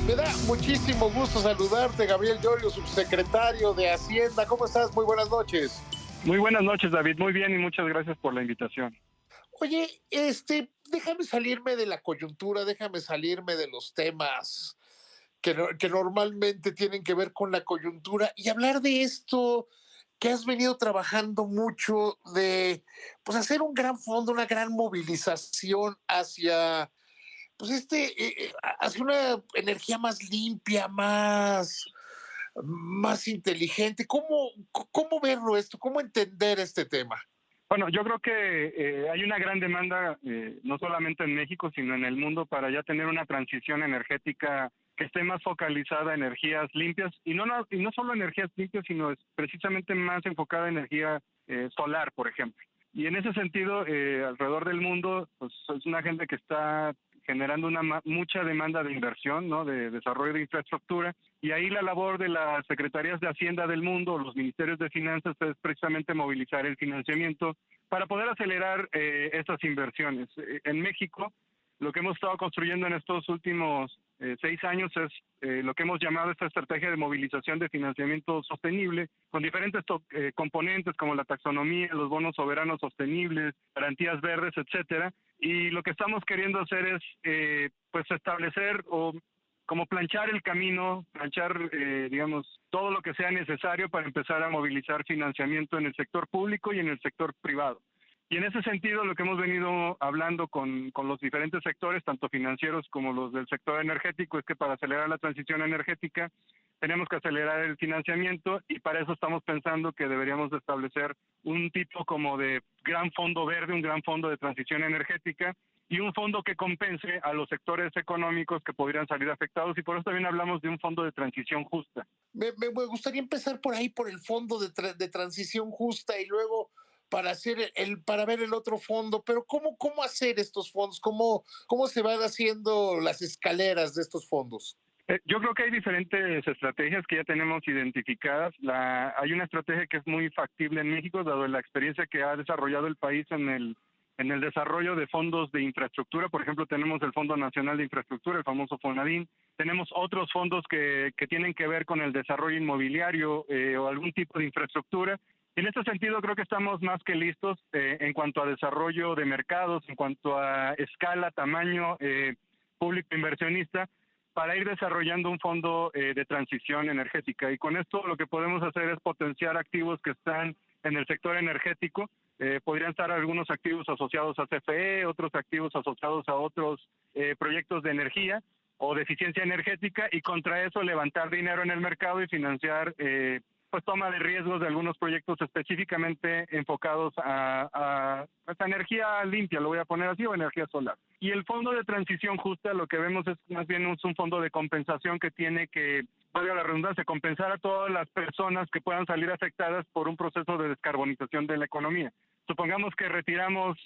Me da muchísimo gusto saludarte, Gabriel Llorio, subsecretario de Hacienda. ¿Cómo estás? Muy buenas noches. Muy buenas noches, David. Muy bien y muchas gracias por la invitación. Oye, déjame salirme de la coyuntura, déjame salirme de los temas que normalmente tienen que ver con la coyuntura y hablar de esto que has venido trabajando mucho de, pues, hacer un gran fondo, una gran movilización hacia, pues, hacia una energía más limpia, más inteligente. ¿Cómo verlo esto? ¿Cómo entender este tema? Bueno, yo creo que hay una gran demanda, no solamente en México, sino en el mundo, para ya tener una transición energética que esté más focalizada a energías limpias, y no solo energías limpias, sino es precisamente más enfocada a energía solar, por ejemplo. Y en ese sentido, alrededor del mundo, pues es una agenda que está generando mucha demanda de inversión, ¿no? De desarrollo de infraestructura, y ahí la labor de las secretarías de Hacienda del mundo, los ministerios de Finanzas, es precisamente movilizar el financiamiento para poder acelerar estas inversiones. En México, lo que hemos estado construyendo en estos últimos 6 años es lo que hemos llamado esta estrategia de movilización de financiamiento sostenible, con diferentes componentes como la taxonomía, los bonos soberanos sostenibles, garantías verdes, etcétera. Y lo que estamos queriendo hacer es pues establecer o como planchar el camino, planchar, digamos, todo lo que sea necesario para empezar a movilizar financiamiento en el sector público y en el sector privado. Y en ese sentido, lo que hemos venido hablando con los diferentes sectores, tanto financieros como los del sector energético, es que para acelerar la transición energética tenemos que acelerar el financiamiento, y para eso estamos pensando que deberíamos establecer un tipo como de gran fondo verde, un gran fondo de transición energética, y un fondo que compense a los sectores económicos que podrían salir afectados, y por eso también hablamos de un fondo de transición justa. Me gustaría empezar por ahí, por el fondo de transición justa y luego para hacer para ver el otro fondo, pero ¿cómo hacer estos fondos? ¿Cómo se van haciendo las escaleras de estos fondos? Yo creo que hay diferentes estrategias que ya tenemos identificadas. Hay una estrategia que es muy factible en México, dado la experiencia que ha desarrollado el país en el desarrollo de fondos de infraestructura. Por ejemplo, tenemos el Fondo Nacional de Infraestructura, el famoso FONADIN. Tenemos otros fondos que tienen que ver con el desarrollo inmobiliario o algún tipo de infraestructura. En este sentido, creo que estamos más que listos en cuanto a desarrollo de mercados, en cuanto a escala, tamaño, público inversionista, para ir desarrollando un fondo de transición energética. Y con esto lo que podemos hacer es potenciar activos que están en el sector energético. Podrían estar algunos activos asociados a CFE, otros activos asociados a otros proyectos de energía o de eficiencia energética, y contra eso levantar dinero en el mercado y financiar pues toma de riesgos de algunos proyectos específicamente enfocados a esta energía limpia, lo voy a poner así, o energía solar. Y el fondo de transición justa, lo que vemos es más bien un fondo de compensación que tiene que, valga la redundancia, compensar a todas las personas que puedan salir afectadas por un proceso de descarbonización de la economía. Supongamos que retiramos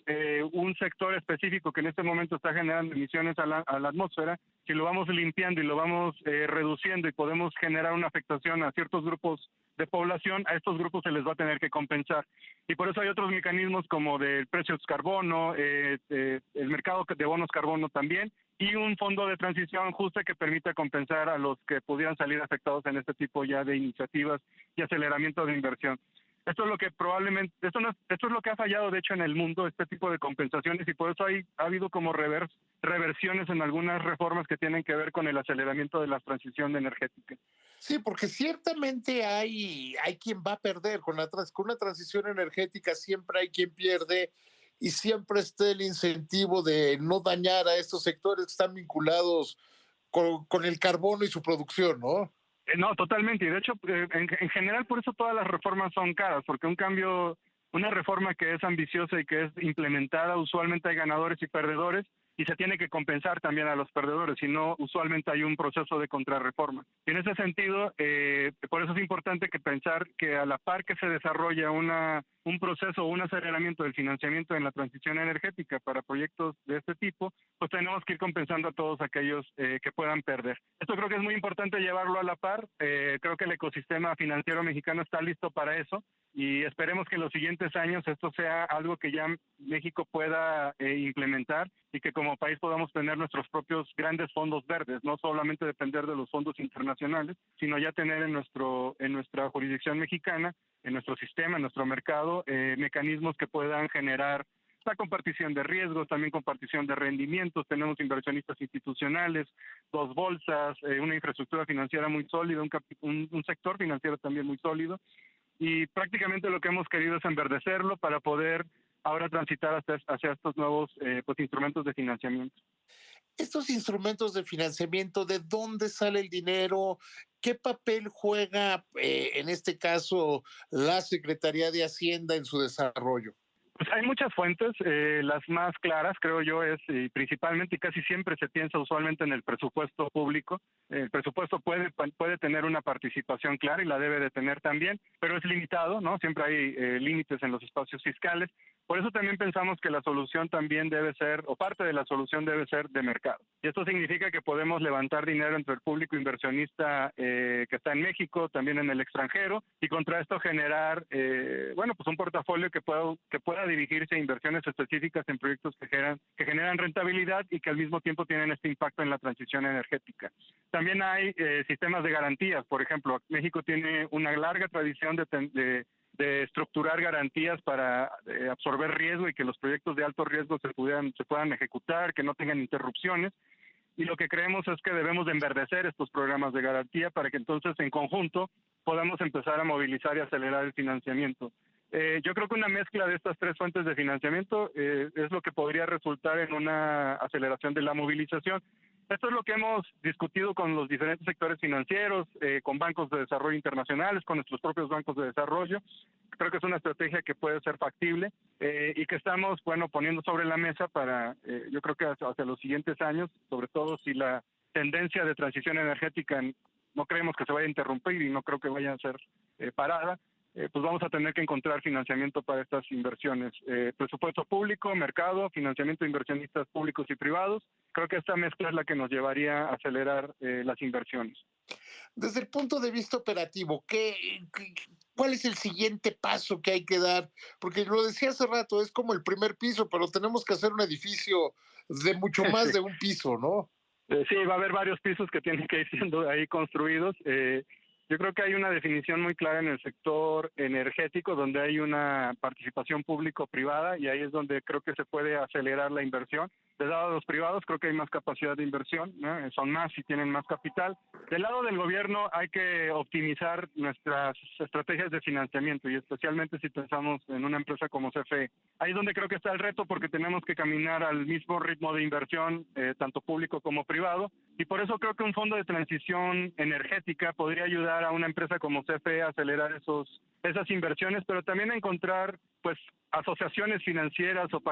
un sector específico que en este momento está generando emisiones a la atmósfera. Si lo vamos limpiando y lo vamos reduciendo y podemos generar una afectación a ciertos grupos de población, a estos grupos se les va a tener que compensar. Y por eso hay otros mecanismos como del precio de carbono, el mercado de bonos carbono también, y un fondo de transición justa que permita compensar a los que pudieran salir afectados en este tipo ya de iniciativas y aceleramiento de inversión. Esto es lo que probablemente, esto es lo que ha fallado de hecho en el mundo, este tipo de compensaciones, y por eso ha habido como reversiones en algunas reformas que tienen que ver con el aceleramiento de la transición energética. Sí, porque ciertamente hay quien va a perder con una transición energética, siempre hay quien pierde y siempre está el incentivo de no dañar a estos sectores que están vinculados con el carbono y su producción, ¿no? No, totalmente. Y de hecho, en general, por eso todas las reformas son caras, porque una reforma que es ambiciosa y que es implementada, usualmente hay ganadores y perdedores, y se tiene que compensar también a los perdedores, si no, usualmente hay un proceso de contrarreforma. Y en ese sentido, por eso es importante que pensar que a la par que se desarrolla un proceso o un aceleramiento del financiamiento en la transición energética para proyectos de este tipo, pues tenemos que ir compensando a todos aquellos que puedan perder. Esto creo que es muy importante llevarlo a la par. Creo que el ecosistema financiero mexicano está listo para eso, y esperemos que en los siguientes años esto sea algo que ya México pueda implementar y que como país podamos tener nuestros propios grandes fondos verdes, no solamente depender de los fondos internacionales, sino ya tener en nuestra jurisdicción mexicana, en nuestro sistema, en nuestro mercado, mecanismos que puedan generar la compartición de riesgos, también compartición de rendimientos. Tenemos inversionistas institucionales, dos bolsas, una infraestructura financiera muy sólida, un sector financiero también muy sólido, y prácticamente lo que hemos querido es enverdecerlo para poder ahora transitar hacia estos nuevos pues, instrumentos de financiamiento. Estos instrumentos de financiamiento, ¿de dónde sale el dinero? ¿Qué papel juega, en este caso, la Secretaría de Hacienda en su desarrollo? Pues hay muchas fuentes, las más claras creo yo es principalmente y casi siempre se piensa usualmente en el presupuesto público. El presupuesto puede tener una participación clara y la debe de tener también, pero es limitado, ¿no? Siempre hay límites en los espacios fiscales. Por eso también pensamos que la solución también debe ser, o parte de la solución debe ser de mercado. Y esto significa que podemos levantar dinero entre el público inversionista que está en México, también en el extranjero, y contra esto generar, bueno, pues un portafolio que pueda dirigirse a inversiones específicas en proyectos que generan rentabilidad y que al mismo tiempo tienen este impacto en la transición energética. También hay sistemas de garantías. Por ejemplo, México tiene una larga tradición de estructurar garantías para absorber riesgo y que los proyectos de alto riesgo se puedan ejecutar, que no tengan interrupciones. Y lo que creemos es que debemos de enverdecer estos programas de garantía para que entonces en conjunto podamos empezar a movilizar y acelerar el financiamiento. Yo creo que una mezcla de estas tres fuentes de financiamiento es lo que podría resultar en una aceleración de la movilización. Esto es lo que hemos discutido con los diferentes sectores financieros, con bancos de desarrollo internacionales, con nuestros propios bancos de desarrollo. Creo que es una estrategia que puede ser factible y que estamos, bueno, poniendo sobre la mesa para, yo creo que hacia los siguientes años, sobre todo si la tendencia de transición energética no creemos que se vaya a interrumpir y no creo que vaya a ser parada, pues vamos a tener que encontrar financiamiento para estas inversiones. Presupuesto público, mercado, financiamiento de inversionistas públicos y privados. Creo que esta mezcla es la que nos llevaría a acelerar las inversiones. Desde el punto de vista operativo, ¿cuál es el siguiente paso que hay que dar? Porque lo decía hace rato, es como el primer piso, pero tenemos que hacer un edificio de mucho más Sí. de un piso, ¿no? Sí, va a haber varios pisos que tienen que ir siendo ahí construidos. Yo creo que hay una definición muy clara en el sector energético, donde hay una participación público-privada y ahí es donde creo que se puede acelerar la inversión. Del lado de los privados creo que hay más capacidad de inversión, ¿no? Son más y tienen más capital. Del lado del gobierno hay que optimizar nuestras estrategias de financiamiento y especialmente si pensamos en una empresa como CFE. Ahí es donde creo que está el reto porque tenemos que caminar al mismo ritmo de inversión, tanto público como privado, y por eso creo que un fondo de transición energética podría ayudar a una empresa como CFE a acelerar esas inversiones, pero también a encontrar pues asociaciones financieras o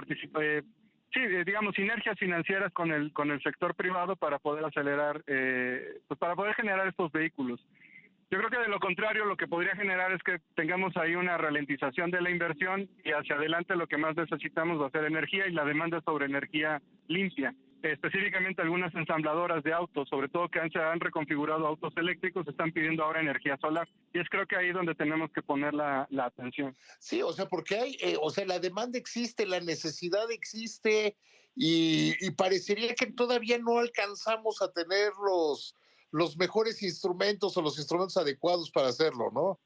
digamos sinergias financieras con el sector privado para poder acelerar, pues para poder generar estos vehículos. Yo creo que de lo contrario lo que podría generar es que tengamos ahí una ralentización de la inversión y hacia adelante lo que más necesitamos va a ser energía y la demanda sobre energía limpia. Específicamente algunas ensambladoras de autos, sobre todo que se han reconfigurado autos eléctricos, están pidiendo ahora energía solar. Y es creo que ahí donde tenemos que poner la atención. Sí, o sea, porque o sea, la demanda existe, la necesidad existe y parecería que todavía no alcanzamos a tener los mejores instrumentos o los instrumentos adecuados para hacerlo, ¿no?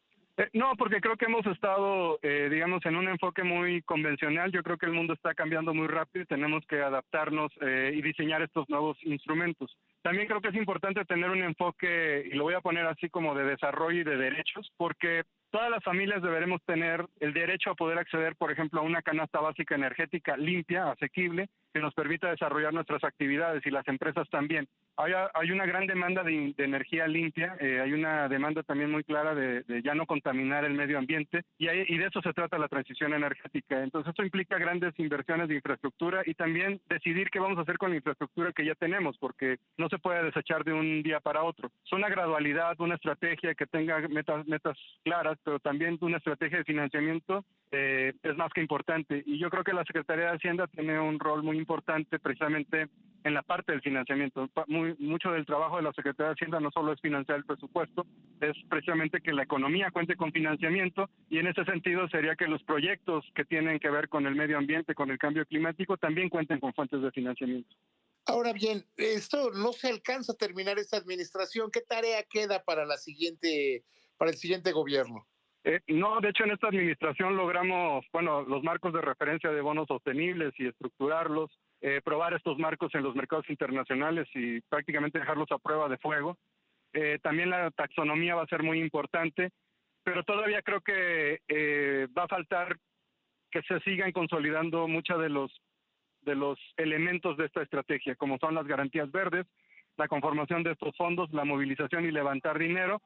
No, porque creo que hemos estado, digamos, en un enfoque muy convencional. Yo creo que el mundo está cambiando muy rápido y tenemos que adaptarnos y diseñar estos nuevos instrumentos. También creo que es importante tener un enfoque, y lo voy a poner así como de desarrollo y de derechos, porque todas las familias deberemos tener el derecho a poder acceder, por ejemplo, a una canasta básica energética limpia, asequible, que nos permita desarrollar nuestras actividades y las empresas también. Hay una gran demanda de energía limpia, hay una demanda también muy clara de ya no contaminar el medio ambiente y de eso se trata la transición energética. Entonces esto implica grandes inversiones de infraestructura y también decidir qué vamos a hacer con la infraestructura que ya tenemos, porque no se puede desechar de un día para otro. Es una gradualidad, una estrategia que tenga metas claras, pero también una estrategia de financiamiento es más que importante. Y yo creo que la Secretaría de Hacienda tiene un rol muy importante precisamente en la parte del financiamiento. Mucho del trabajo de la Secretaría de Hacienda no solo es financiar el presupuesto, es precisamente que la economía cuente con financiamiento, y en ese sentido sería que los proyectos que tienen que ver con el medio ambiente, con el cambio climático, también cuenten con fuentes de financiamiento. Ahora bien, esto no se alcanza a terminar esta administración. ¿Qué tarea queda para para el siguiente gobierno? No, de hecho en esta administración logramos, bueno, los marcos de referencia de bonos sostenibles y estructurarlos, probar estos marcos en los mercados internacionales y prácticamente dejarlos a prueba de fuego. También la taxonomía va a ser muy importante, pero todavía creo que va a faltar que se sigan consolidando muchos de los elementos de esta estrategia, como son las garantías verdes, la conformación de estos fondos, la movilización y levantar dinero.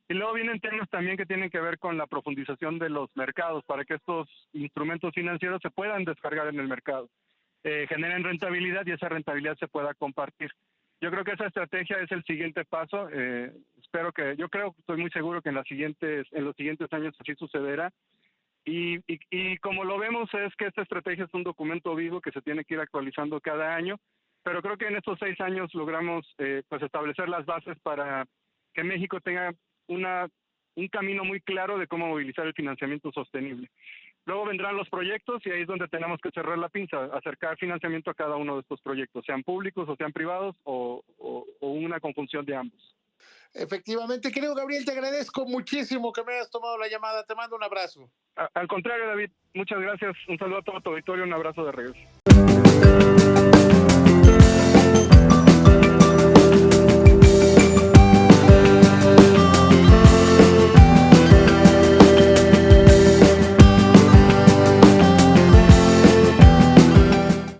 Y luego vienen temas también que tienen que ver con la profundización de los mercados para que estos instrumentos financieros se puedan descargar en el mercado, generen rentabilidad y esa rentabilidad se pueda compartir. Yo creo que esa estrategia es el siguiente paso. Estoy muy seguro que en los siguientes años así sucederá. Y como lo vemos es que esta estrategia es un documento vivo que se tiene que ir actualizando cada año, pero creo que en estos 6 años logramos pues establecer las bases para que México tenga un camino muy claro de cómo movilizar el financiamiento sostenible. Luego vendrán los proyectos y ahí es donde tenemos que cerrar la pinza, acercar financiamiento a cada uno de estos proyectos, sean públicos o sean privados o una conjunción de ambos. Efectivamente, querido Gabriel, te agradezco muchísimo que me hayas tomado la llamada. Te mando un abrazo. Al contrario, David, muchas gracias. Un saludo a todo tu auditorio, un abrazo de regreso.